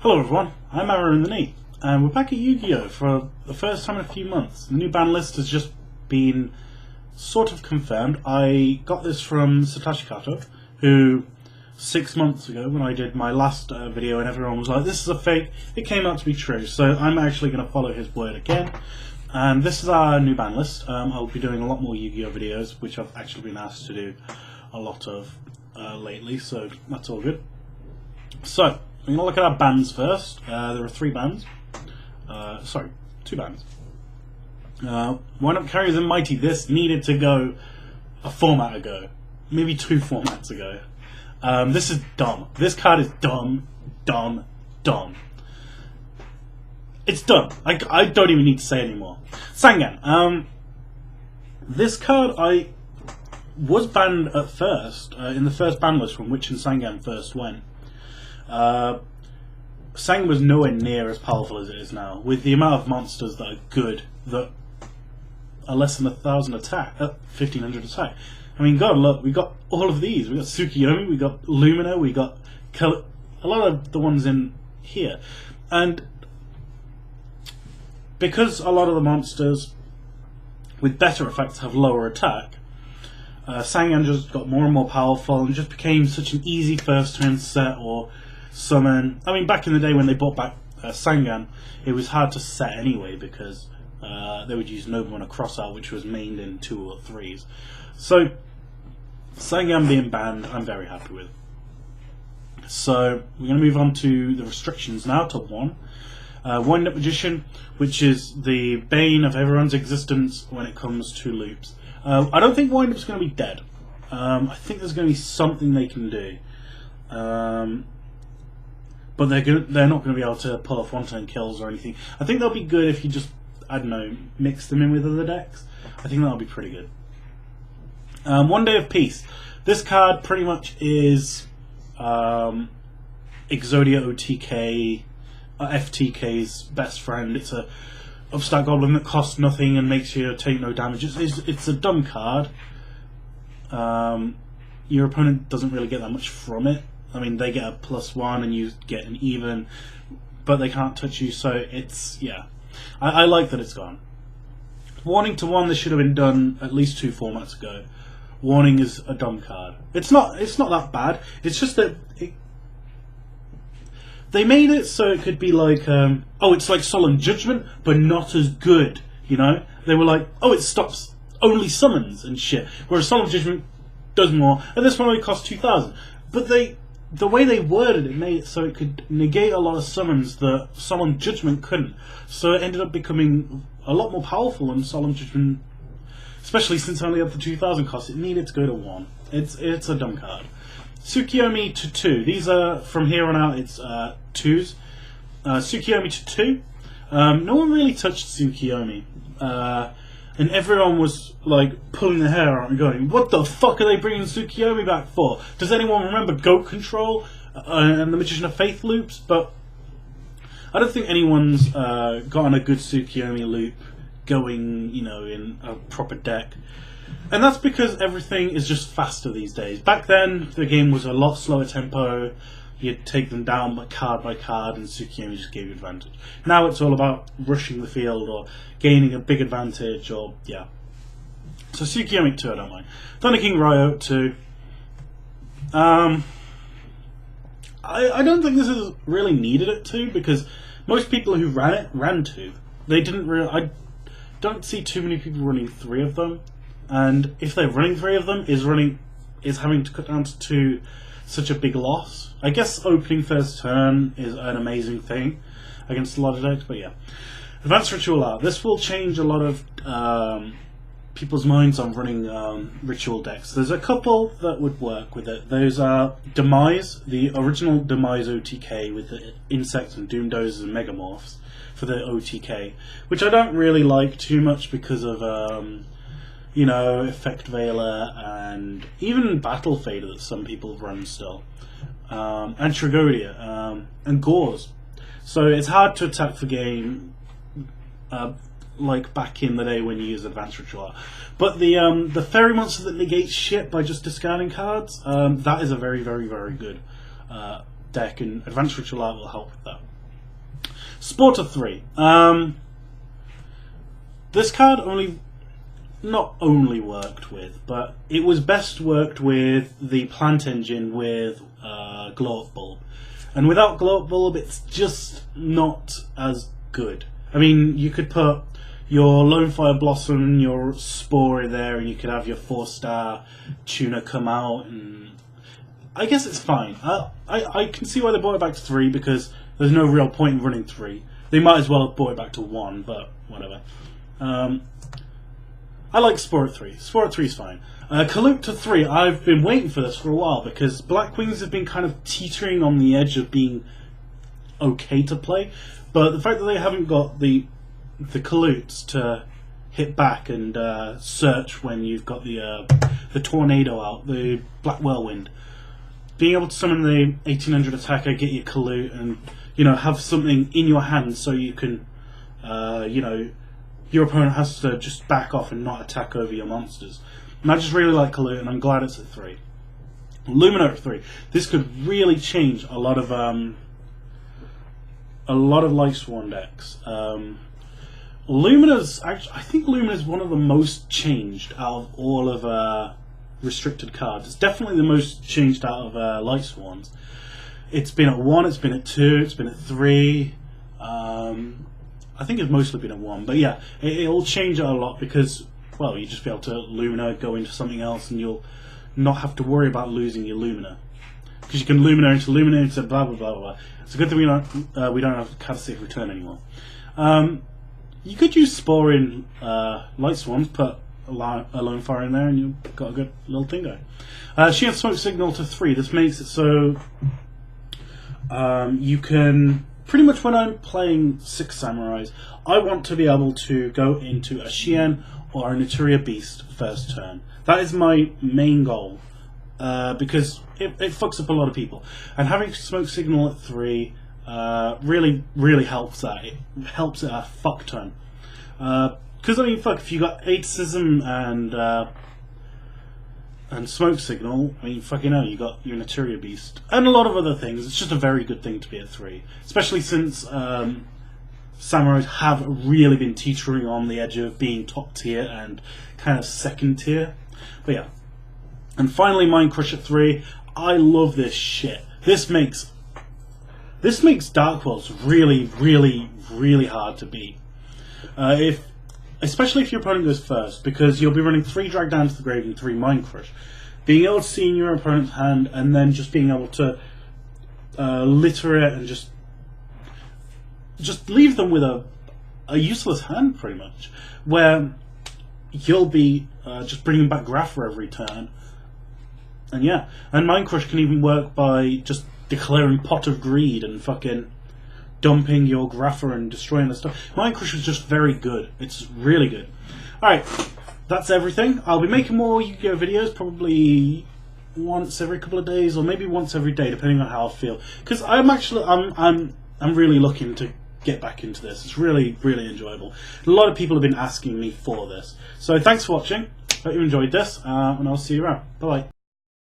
Hello everyone, I'm aarointheknee, and we're back at Yu-Gi-Oh! For the first time in a few months. The new ban list has just been sort of confirmed. I got this from Satoshi Kato, who 6 months ago, when I did my last video and everyone was like, this is a fake, it came out to be true. So I'm actually going to follow his word again. And this is our new ban list. I'll be doing a lot more Yu-Gi-Oh! Videos, which I've actually been asked to do a lot of lately, so that's all good. So, we're going to look at our bands first. There are 3 bands. Sorry, 2 bands. Wind Up Carriers and Mighty. This needed to go a format ago. Maybe 2 formats ago. This is dumb. This card is dumb. It's dumb. I don't even need to say anymore. Sangan. This card I was banned at first, in the first ban list from which and Sangan first went. Sangan was nowhere near as powerful as it is now, with the amount of monsters that are good, that are less than 1,000 attack, 1,500 attack. I mean, God, look, we got all of these. We got Tsukiyomi, we got Lumina, we got a lot of the ones in here. And because a lot of the monsters with better effects have lower attack, Sangan just got more and more powerful and just became such an easy first turn set or summon. I mean, back in the day when they brought back Sangan, it was hard to set anyway because they would use Nova on a crossout, which was mained in 2 or 3s. So Sangan being banned, I'm very happy with. So we're going to move on to the restrictions now, to 1. Wind Up Magician, which is the bane of everyone's existence when it comes to loops. I don't think Wind Up's going to be dead. I think there's going to be something they can do. But they're not going to be able to pull off one-turn kills or anything. I think they'll be good if you just, I don't know, mix them in with other decks. I think that'll be pretty good. One Day of Peace. This card pretty much is Exodia OTK, FTK's best friend. It's a upstart goblin that costs nothing and makes you take no damage. It's a dumb card. Your opponent doesn't really get that much from it. I mean, they get a +1 and you get an even, but they can't touch you, so it's, yeah. I like that it's gone. Warning to 1, this should have been done at least 2 formats ago. Warning is a dumb card. It's not that bad. It's just that they made it so it could be like, oh, it's like Solemn Judgment, but not as good, you know? They were like, oh, it stops only summons and shit, whereas Solemn Judgment does more, and this one only costs 2,000. But the way they worded it made it so it could negate a lot of summons that Solemn Judgment couldn't. So it ended up becoming a lot more powerful than Solemn Judgment, especially since it only had the 2,000 cost. It needed to go to 1. It's a dumb card. Tsukiyomi to 2. These are, from here on out, it's 2s. Tsukiyomi to 2. No one really touched Tsukiyomi. And everyone was like pulling their hair out and going, what the fuck are they bringing Tsukiyomi back for? Does anyone remember Goat Control and the Magician of Faith loops? But I don't think anyone's gotten a good Tsukiyomi loop going, you know, in a proper deck. And that's because everything is just faster these days. Back then, the game was a lot slower tempo. You'd take them down by card, and Tsukiyomi just gave you advantage. Now it's all about rushing the field or gaining a big advantage, or, yeah. So Tsukiyomi 2, I don't mind. Thunder King Ryo 2. I don't think this is really needed at 2, because most people who ran it, ran 2. They didn't really, I don't see too many people running 3 of them. And if they're running 3 of them, is having to cut down to 2 such a big loss? I guess opening first turn is an amazing thing against a lot of decks, but yeah. Advanced Ritual Art. This will change a lot of people's minds on running ritual decks. There's a couple that would work with it. Those are Demise, the original Demise OTK with the Insects and Doomdozers and Megamorphs for the OTK, which I don't really like too much because of you know, Effect Veiler and even Battle Fader that some people run still. And Tragodia, and Gauze. So it's hard to attack the game like back in the day when you used Advanced Ritual Art. But the Fairy Monster that negates shit by just discarding cards, that is a very, very, very good deck, and Advanced Ritual Art will help with that. Sport of 3. This card not only worked with, but it was best worked with the plant engine with glow up bulb. And without glow up bulb, it's just not as good. I mean, you could put your Lone Fire Blossom, your Spore there, and you could have your 4-star Tuna come out, and I guess it's fine. I can see why they brought it back to 3, because there's no real point in running 3. They might as well have brought it back to 1, but whatever. I like Spore at 3. Spore at 3 is fine. Kalute to 3, I've been waiting for this for a while, because blackwings have been kind of teetering on the edge of being okay to play, but the fact that they haven't got the Kalutes to hit back and search when you've got the Tornado out, the Black Whirlwind, being able to summon the 1800 attacker, get your Kalute, and have something in your hand so you can, your opponent has to just back off and not attack over your monsters. And I just really like Kalute, and I'm glad it's at 3. Lumina at 3. This could really change a lot of Lightsworn decks. Lumina's actually, I think Lumina's one of the most changed out of all of restricted cards. It's definitely the most changed out of Lightsworns. It's been at 1, it's been at 2, it's been at 3. I think it's mostly been at 1, but yeah, it'll change it a lot because, well, you just be able to Lumina, go into something else, and you'll not have to worry about losing your Lumina. Because you can Lumina into blah blah blah blah. It's a good thing we don't have Cataclysmic Return anymore. You could use Spore in Lightsworns, put a Lone Fire in there, and you've got a good little thing going. Shaaaney Smoke Signal to 3. This makes it so you can pretty much, when I'm playing 6 Samurais, I want to be able to go into a Shaaaney or a Naturia Beast first turn. That is my main goal, because it fucks up a lot of people. And having Smoke Signal at 3 really helps that. It helps it a fuck ton. Because, I mean, fuck, if you got Aeticism and Smoke Signal, I mean, fucking hell, you got your Naturia Beast. And a lot of other things. It's just a very good thing to be at 3. Especially since Samurais have really been teetering on the edge of being top tier and kind of second tier. But yeah. And finally, Mind Crush at 3. I love this shit. This makes Dark Worlds really, really, really hard to beat. Especially if your opponent goes first, because you'll be running 3 Drag Down to the Grave and 3 Mind Crush. Being able to see in your opponent's hand and then just being able to litter it and just leave them with a useless hand, pretty much, where you'll be just bringing back Grapha every turn. And yeah, and Mind Crush can even work by just declaring Pot of Greed and fucking dumping your Grapha and destroying the stuff. Mind Crush is just very good. It's really good. Alright, that's everything. I'll be making more Yu-Gi-Oh videos probably once every couple of days, or maybe once every day, depending on how I feel. Because I'm really looking to get back into this. It's really, really enjoyable. A lot of people have been asking me for this. So thanks for watching. Hope you enjoyed this, and I'll see you around. Bye bye.